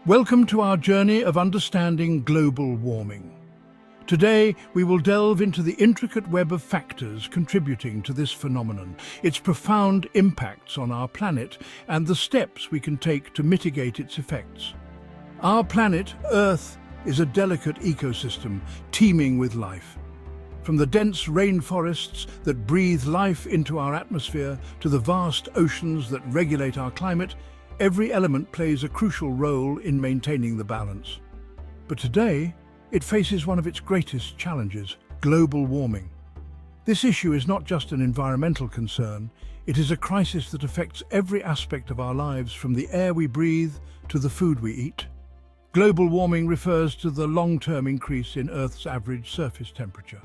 Welcome to our journey of understanding global warming. Today, we will delve into the intricate web of factors contributing to this phenomenon, its profound impacts on our planet, and the steps we can take to mitigate its effects. Our planet, Earth, is a delicate ecosystem teeming with life. From the dense rainforests that breathe life into our atmosphere to the vast oceans that regulate our climate, every element plays a crucial role in maintaining the balance. But today, it faces one of its greatest challenges: global warming. This issue is not just an environmental concern, it is a crisis that affects every aspect of our lives, from the air we breathe to the food we eat. Global warming refers to the long-term increase in Earth's average surface temperature.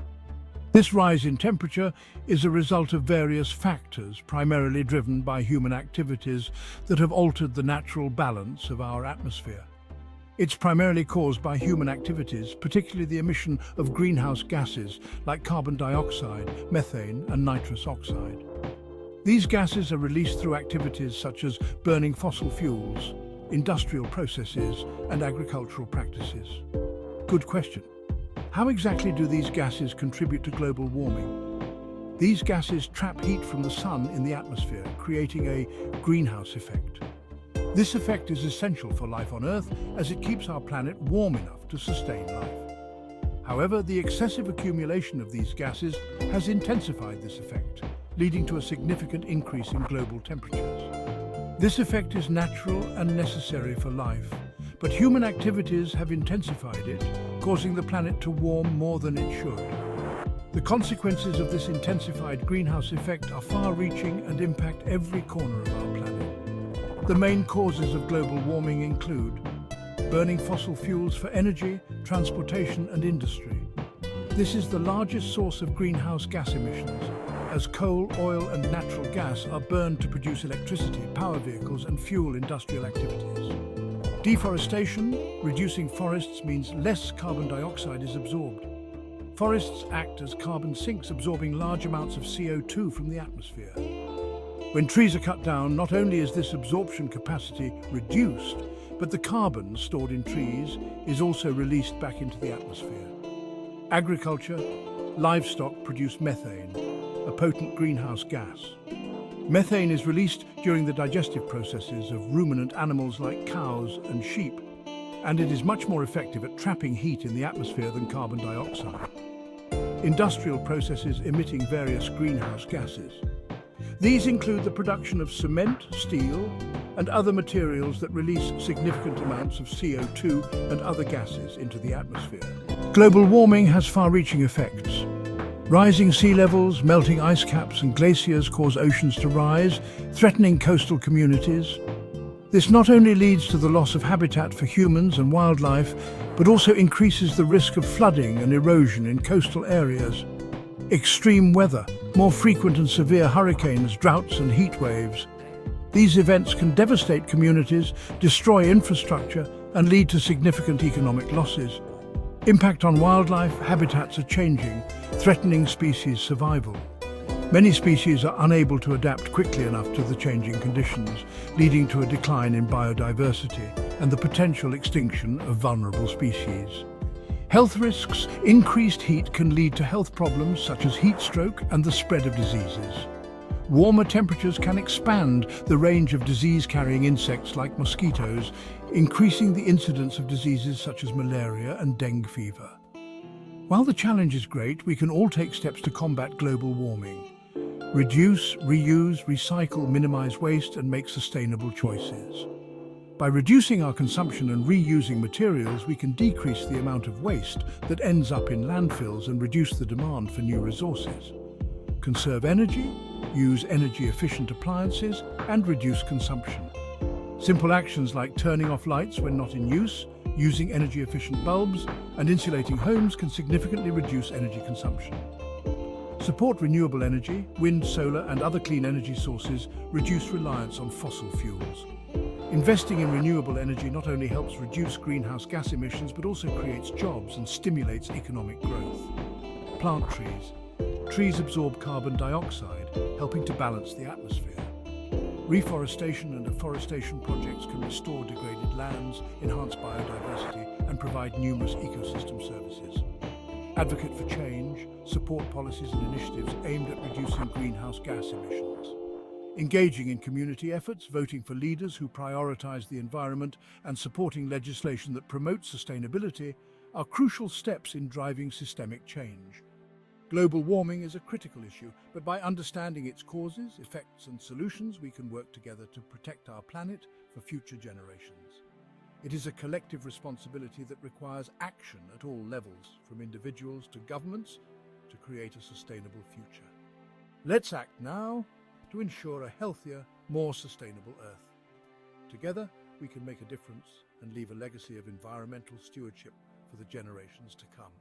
This rise in temperature is a result of various factors, primarily driven by human activities that have altered the natural balance of our atmosphere. It's primarily caused by human activities, particularly the emission of greenhouse gases like carbon dioxide, methane, and nitrous oxide. These gases are released through activities such as burning fossil fuels, industrial processes, and agricultural practices. Good question. How exactly do these gases contribute to global warming? These gases trap heat from the sun in the atmosphere, creating a greenhouse effect. This effect is essential for life on Earth as it keeps our planet warm enough to sustain life. However, the excessive accumulation of these gases has intensified this effect, leading to a significant increase in global temperatures. This effect is natural and necessary for life, but human activities have intensified it, causing the planet to warm more than it should. The consequences of this intensified greenhouse effect are far-reaching and impact every corner of our planet. The main causes of global warming include burning fossil fuels for energy, transportation, and industry. This is the largest source of greenhouse gas emissions, as coal, oil, and natural gas are burned to produce electricity, power vehicles, and fuel industrial activities. Deforestation, reducing forests, means less carbon dioxide is absorbed. Forests act as carbon sinks, absorbing large amounts of CO2 from the atmosphere. When trees are cut down, not only is this absorption capacity reduced, but the carbon stored in trees is also released back into the atmosphere. Agriculture, livestock produce methane, a potent greenhouse gas. Methane is released during the digestive processes of ruminant animals like cows and sheep, and it is much more effective at trapping heat in the atmosphere than carbon dioxide. Industrial processes emitting various greenhouse gases. These include the production of cement, steel, and other materials that release significant amounts of CO2 and other gases into the atmosphere. Global warming has far-reaching effects. Rising sea levels, melting ice caps, and glaciers cause oceans to rise, threatening coastal communities. This not only leads to the loss of habitat for humans and wildlife, but also increases the risk of flooding and erosion in coastal areas. Extreme weather, more frequent and severe hurricanes, droughts, and heat waves. These events can devastate communities, destroy infrastructure, and lead to significant economic losses. Impact on wildlife, habitats are changing, threatening species survival. Many species are unable to adapt quickly enough to the changing conditions, leading to a decline in biodiversity and the potential extinction of vulnerable species. Health risks: increased heat can lead to health problems such as heat stroke and the spread of diseases. Warmer temperatures can expand the range of disease-carrying insects like mosquitoes, increasing the incidence of diseases such as malaria and dengue fever. While the challenge is great, we can all take steps to combat global warming. Reduce, reuse, recycle, minimize waste, and make sustainable choices. By reducing our consumption and reusing materials, we can decrease the amount of waste that ends up in landfills and reduce the demand for new resources. Conserve energy, use energy-efficient appliances, and reduce consumption. Simple actions like turning off lights when not in use, using energy-efficient bulbs, and insulating homes can significantly reduce energy consumption. Support renewable energy. Wind, solar, and other clean energy sources reduce reliance on fossil fuels. Investing in renewable energy not only helps reduce greenhouse gas emissions, but also creates jobs and stimulates economic growth. Plant trees. Trees absorb carbon dioxide, helping to balance the atmosphere. Reforestation and afforestation projects can restore degraded lands, enhance biodiversity, and provide numerous ecosystem services. Advocate for change, support policies and initiatives aimed at reducing greenhouse gas emissions. Engaging in community efforts, voting for leaders who prioritize the environment, and supporting legislation that promotes sustainability are crucial steps in driving systemic change. Global warming is a critical issue, but by understanding its causes, effects, and solutions, we can work together to protect our planet for future generations. It is a collective responsibility that requires action at all levels, from individuals to governments, to create a sustainable future. Let's act now to ensure a healthier, more sustainable Earth. Together, we can make a difference and leave a legacy of environmental stewardship for the generations to come.